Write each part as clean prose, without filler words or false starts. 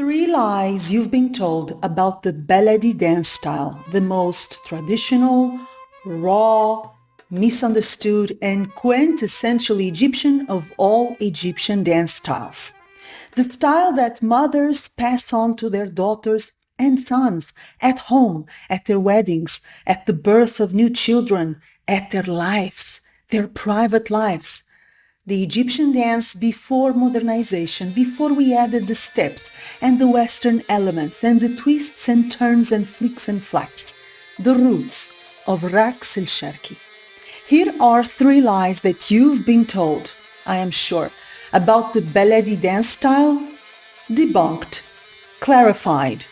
Three lies you've been told about the Baladi dance style, the most traditional, raw, misunderstood, and quintessentially Egyptian of all Egyptian dance styles. The style that mothers pass on to their daughters and sons at home, at their weddings, at the birth of new children, at their lives, their private lives. The Egyptian dance before modernization, before we added the steps and the Western elements and the twists and turns and flicks and flats, the roots of Raqs el-Sharqi. Here are three lies that you've been told, I am sure, about the Baladi dance style, debunked, clarified,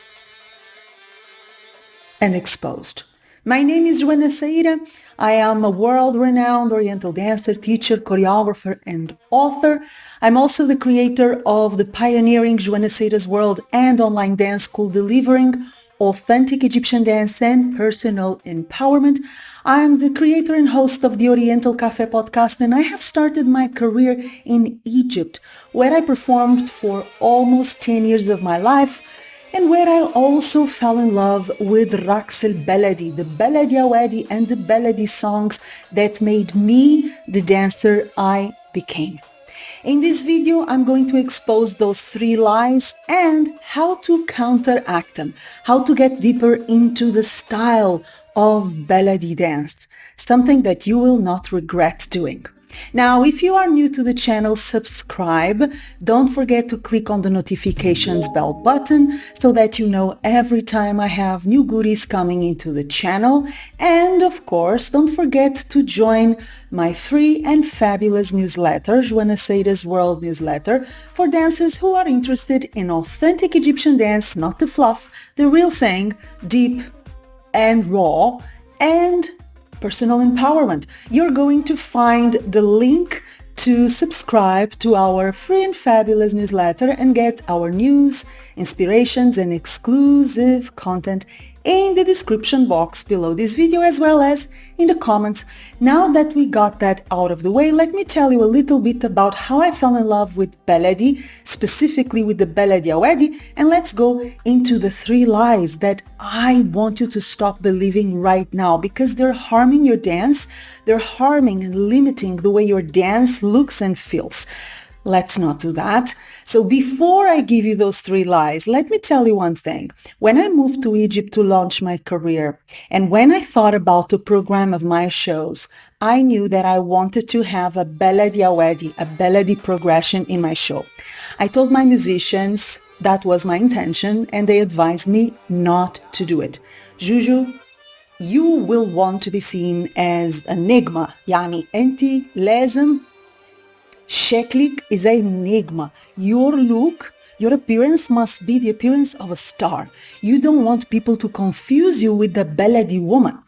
and exposed. My name is Joana Saahirah. I am a world-renowned Oriental dancer, teacher, choreographer, and author. I'm also the creator of the pioneering Joana Saahirah's World and online dance school delivering authentic Egyptian dance and personal empowerment. I'm the creator and host of the Oriental Café podcast, and I have started my career in Egypt, where I performed for almost 10 years of my life, and where I also fell in love with Raqs el-Baladi, the Baladi Awadi and the Baladi songs that made me the dancer I became. In this video, I'm going to expose those three lies and how to counteract them, how to get deeper into the style of Baladi dance, something that you will not regret doing. Now, if you are new to the channel, subscribe. Don't forget to click on the notifications bell button so that you know every time I have new goodies coming into the channel. And of course, don't forget to join my free and fabulous newsletter, Joana Saahirah's World newsletter, for dancers who are interested in authentic Egyptian dance, not the fluff, the real thing, deep and raw, and personal empowerment. You're going to find the link to subscribe to our free and fabulous newsletter and get our news, inspirations, and exclusive content in the description box below this video, as well as in the comments. Now that we got that out of the way, let me tell you a little bit about how I fell in love with Baladi, specifically with the Baladi Awadi, and let's go into the three lies that I want you to stop believing right now, because they're harming your dance, they're harming and limiting the way your dance looks and feels. Let's not do that. So before I give you those three lies, let me tell you one thing. When I moved to Egypt to launch my career, and when I thought about the program of my shows, I knew that I wanted to have a Baladi Awadi, a Baladi progression in my show. I told my musicians that was my intention, and they advised me not to do it. Juju, you will want to be seen as an enigma, yani enti لازم شكلك is an enigma. Your look, your appearance must be the appearance of a star. You don't want people to confuse you with the Baladi woman.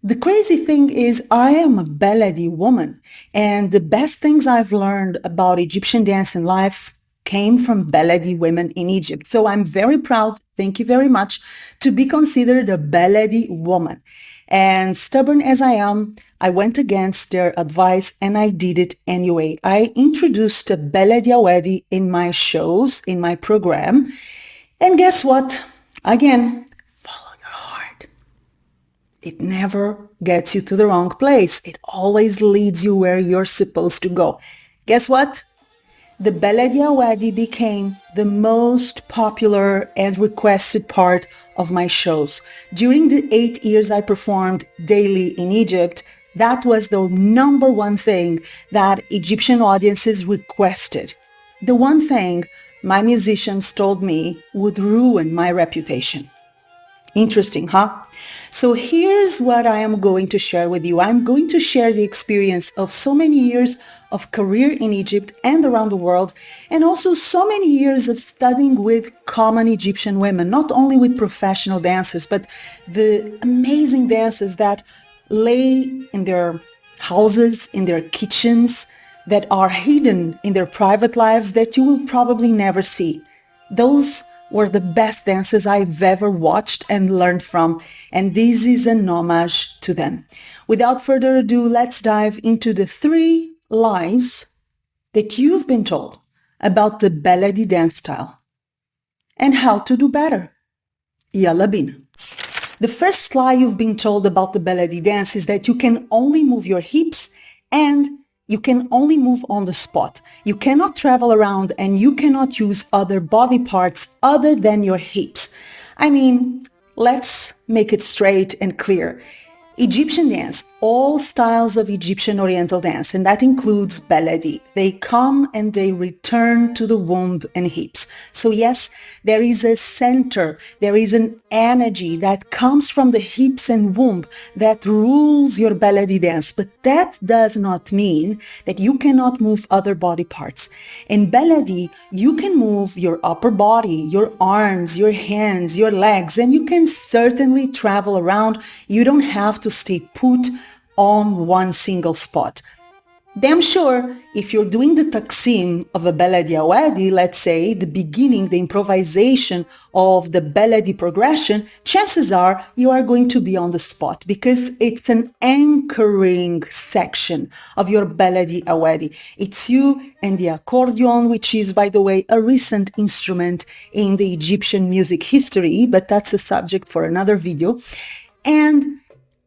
The crazy thing is I am a Baladi woman, and the best things I've learned about Egyptian dance and life came from Baladi women in Egypt. So I'm very proud, thank you very much, to be considered a Baladi woman. And stubborn as I am, I went against their advice and I did it anyway. I introduced a Baladi Awadi in my shows, in my program. And guess what? Again, follow your heart. It never gets you to the wrong place. It always leads you where you're supposed to go. Guess what? The Baladi Awadi became the most popular and requested part of my shows. During the 8 years I performed daily in Egypt, that was the number one thing that Egyptian audiences requested. The one thing my musicians told me would ruin my reputation. Interesting, huh? So here's what I am going to share with you. I'm going to share the experience of so many years of career in Egypt and around the world, and also so many years of studying with common Egyptian women, not only with professional dancers, but the amazing dancers that lay in their houses, in their kitchens, that are hidden in their private lives that you will probably never see. Those were the best dancers I've ever watched and learned from, and this is an homage to them. Without further ado, let's dive into the three lies that you've been told about the Baladi dance style. and how to do better. Yalla bina. The first lie you've been told about the Baladi dance is that you can only move your hips and you can only move on the spot. You cannot travel around and you cannot use other body parts other than your hips. I mean, let's make it straight and clear. Egyptian dance, all styles of Egyptian Oriental dance, and that includes Baladi, they come and they return to the womb and hips. So yes, there is a center, there is an energy that comes from the hips and womb that rules your Baladi dance, but that does not mean that you cannot move other body parts. In Baladi, you can move your upper body, your arms, your hands, your legs, and you can certainly travel around. You don't have to stay put on one single spot. Damn sure, if you're doing the taksim of a Baladi Awadi, let's say, the beginning, the improvisation of the Baladi progression, chances are you are going to be on the spot because it's an anchoring section of your Baladi Awadi. It's you and the accordion, which is, by the way, a recent instrument in the Egyptian music history, but that's a subject for another video. And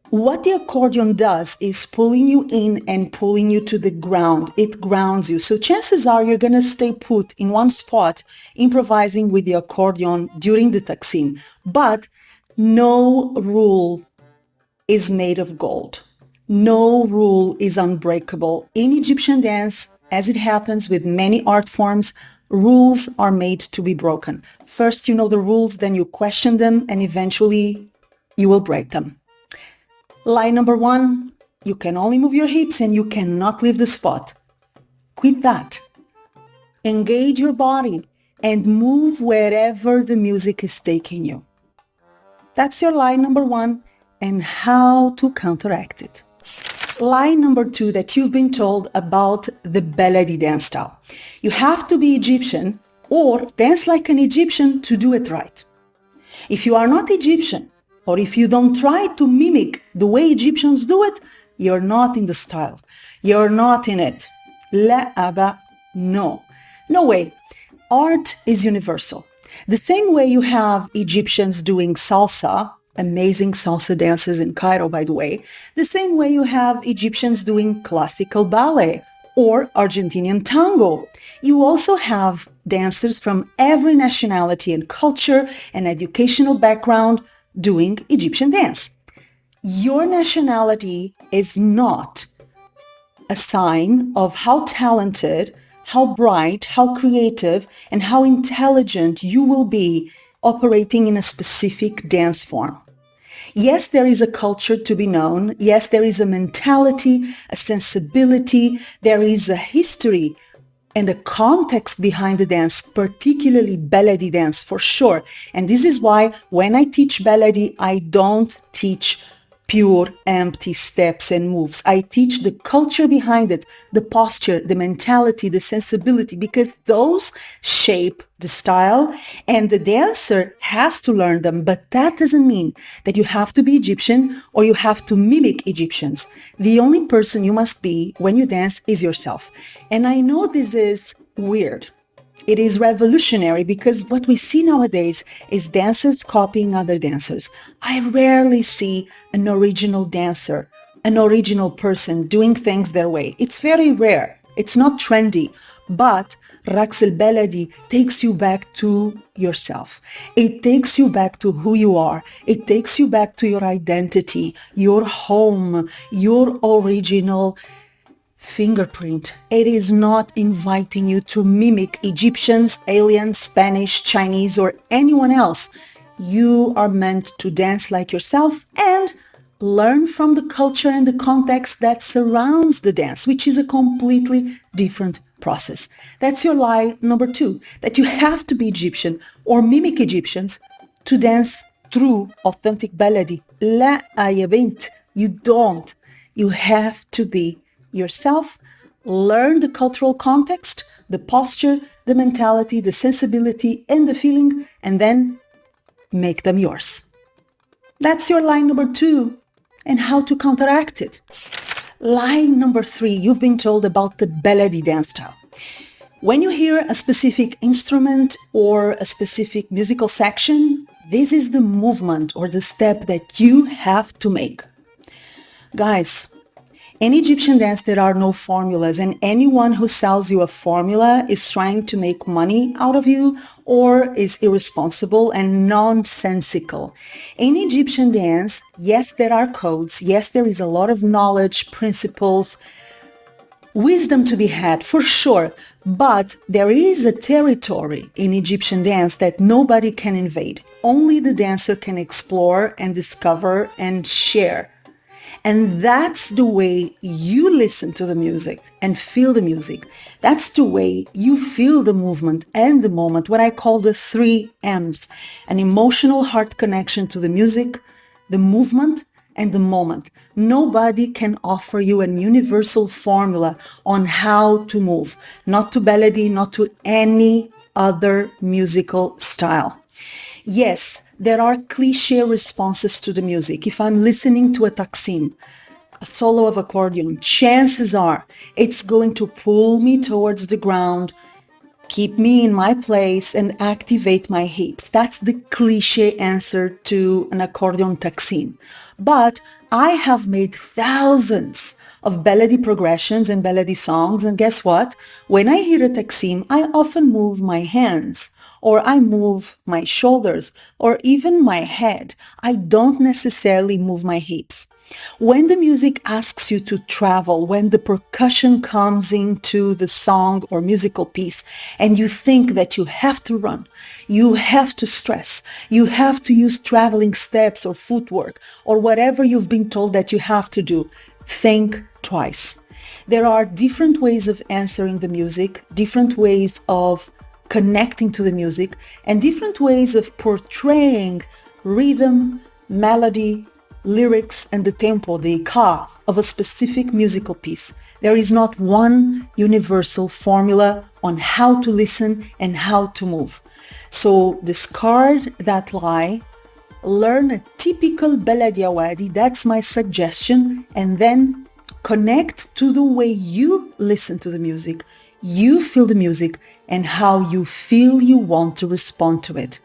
what the accordion does is pulling you in and pulling you to the ground. It grounds you. So chances are you're going to stay put in one spot, improvising with the accordion during the taksim. But no rule is made of gold. No rule is unbreakable. In Egyptian dance, as it happens with many art forms, rules are made to be broken. First, you know the rules, then you question them, and eventually you will break them. Lie number 1, you can only move your hips and you cannot leave the spot. Quit that. Engage your body and move wherever the music is taking you. That's your lie number 1 and how to counteract it. Lie number 2 that you've been told about the Baladi dance style. You have to be Egyptian or dance like an Egyptian to do it right. If you are not Egyptian, or if you don't try to mimic the way Egyptians do it, you're not in the style. You're not in it. La aba, no. No way. Art is universal. The same way you have Egyptians doing salsa, amazing salsa dancers in Cairo, by the way, the same way you have Egyptians doing classical ballet or Argentinian tango. You also have dancers from every nationality and culture and educational background doing Egyptian dance. Your nationality is not a sign of how talented, how bright, how creative, and how intelligent you will be operating in a specific dance form. Yes, there is a culture to be known. Yes, there is a mentality, a sensibility. There is a history and the context behind the dance, particularly Baladi dance, for sure. And this is why when I teach Baladi, I don't teach pure empty steps and moves. I teach the culture behind it, the posture, the mentality, the sensibility, because those shape the style and the dancer has to learn them. But that doesn't mean that you have to be Egyptian or you have to mimic Egyptians. The only person you must be when you dance is yourself. And I know this is weird. It is revolutionary because what we see nowadays is dancers copying other dancers. I rarely see an original dancer, an original person doing things their way. It's very rare. It's not trendy, but Raqs al-Baladi takes you back to yourself. It takes you back to who you are. It takes you back to your identity, your home, your original fingerprint. It is not inviting you to mimic Egyptians, aliens, Spanish, Chinese, or anyone else. You are meant to dance like yourself and learn from the culture and the context that surrounds the dance, which is a completely different process. That's your lie number 2, that you have to be Egyptian or mimic Egyptians to dance through authentic Baladi. La ya bint, you don't. You have to be yourself, learn the cultural context, the posture, the mentality, the sensibility, and the feeling, and then make them yours. That's your lie number 2, and how to counteract it. Lie number 3, you've been told about the Baladi dance style. When you hear a specific instrument or a specific musical section, this is the movement or the step that you have to make. Guys, in Egyptian dance, there are no formulas, and anyone who sells you a formula is trying to make money out of you or is irresponsible and nonsensical. In Egyptian dance, yes, there are codes. Yes, there is a lot of knowledge, principles, wisdom to be had, for sure. But there is a territory in Egyptian dance that nobody can invade. Only the dancer can explore and discover and share. And that's the way you listen to the music and feel the music. That's the way you feel the movement and the moment, what I call the 3 M's. An emotional heart connection to the music, the movement, and the moment. Nobody can offer you an universal formula on how to move. Not to Baladi, not to any other musical style. Yes, there are cliché responses to the music. If I'm listening to a taksim, a solo of accordion, chances are it's going to pull me towards the ground, keep me in my place, and activate my hips. That's the cliché answer to an accordion taksim. But I have made thousands of Baladi progressions and Baladi songs, and guess what? When I hear a taksim, I often move my hands, or I move my shoulders, or even my head. I don't necessarily move my hips. When the music asks you to travel, when the percussion comes into the song or musical piece, and you think that you have to run, you have to stress, you have to use traveling steps or footwork, or whatever you've been told that you have to do, think twice. There are different ways of answering the music, different ways of connecting to the music, and different ways of portraying rhythm, melody, lyrics, and the tempo, the ka, of a specific musical piece. There is not one universal formula on how to listen and how to move. So discard that lie, learn a typical Baladi Awadi, that's my suggestion, and then connect to the way you listen to the music, you feel the music, and how you feel you want to respond to it.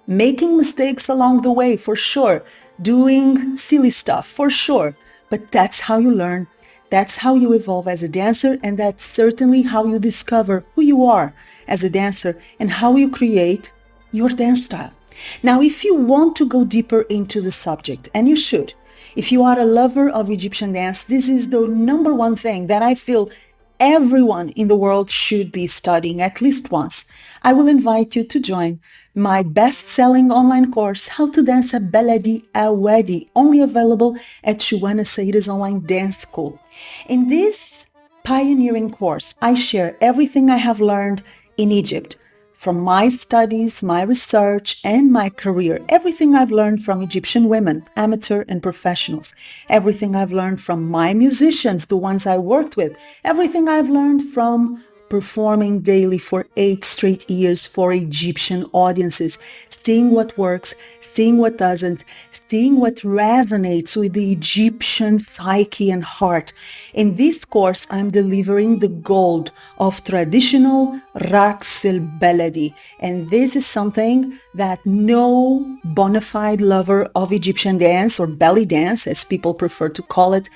Making mistakes along the way, for sure. Doing silly stuff, for sure. But that's how you learn. That's how you evolve as a dancer, and that's certainly how you discover who you are as a dancer and how you create your dance style. Now, if you want to go deeper into the subject, and you should, if you are a lover of Egyptian dance, this is the number one thing that I feel everyone in the world should be studying at least once. I will invite you to join my best-selling online course, How to Dance a Baladi Awadi, only available at Joana Saahirah's online dance school. In this pioneering course, I share everything I have learned in Egypt, from my studies, my research, and my career. Everything I've learned from Egyptian women, amateur and professionals. Everything I've learned from my musicians, the ones I worked with. Everything I've learned from performing daily for 8 straight years for Egyptian audiences, seeing what works, seeing what doesn't, seeing what resonates with the Egyptian psyche and heart. In this course, I'm delivering the gold of traditional Raqs al-Baladi, and this is something that no bona fide lover of Egyptian dance, or belly dance as people prefer to call it,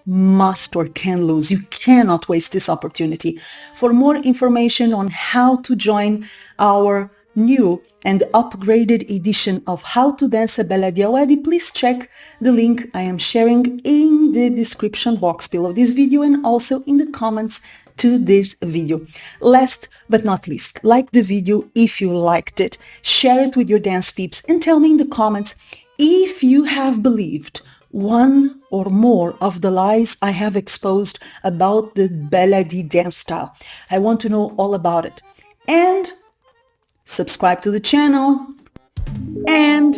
must or can lose. You cannot waste this opportunity. For more information on how to join our new and upgraded edition of How to Dance a Baladi Awadi, please check the link I am sharing in the description box below this video and also in the comments to this video. Last but not least, like the video if you liked it, share it with your dance peeps, and tell me in the comments if you have believed one or more of the lies I have exposed about the Baladi dance style. I want to know all about it. And subscribe to the channel and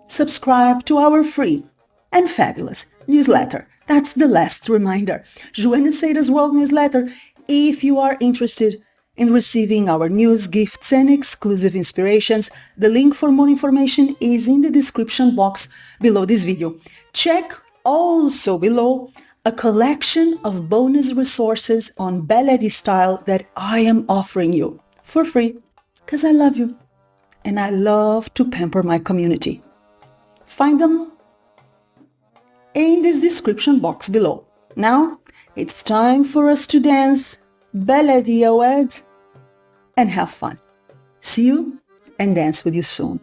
subscribe to our free and fabulous newsletter. That's the last reminder. Joana Saahirah's World Newsletter. If you are interested in receiving our news, gifts, and exclusive inspirations, the link for more information is in the description box below this video. Check also below a collection of bonus resources on Baladi style that I am offering you for free because I love you and I love to pamper my community. Find them in this description box below. Now, it's time for us to dance Baladi Awad and have fun. See you and dance with you soon.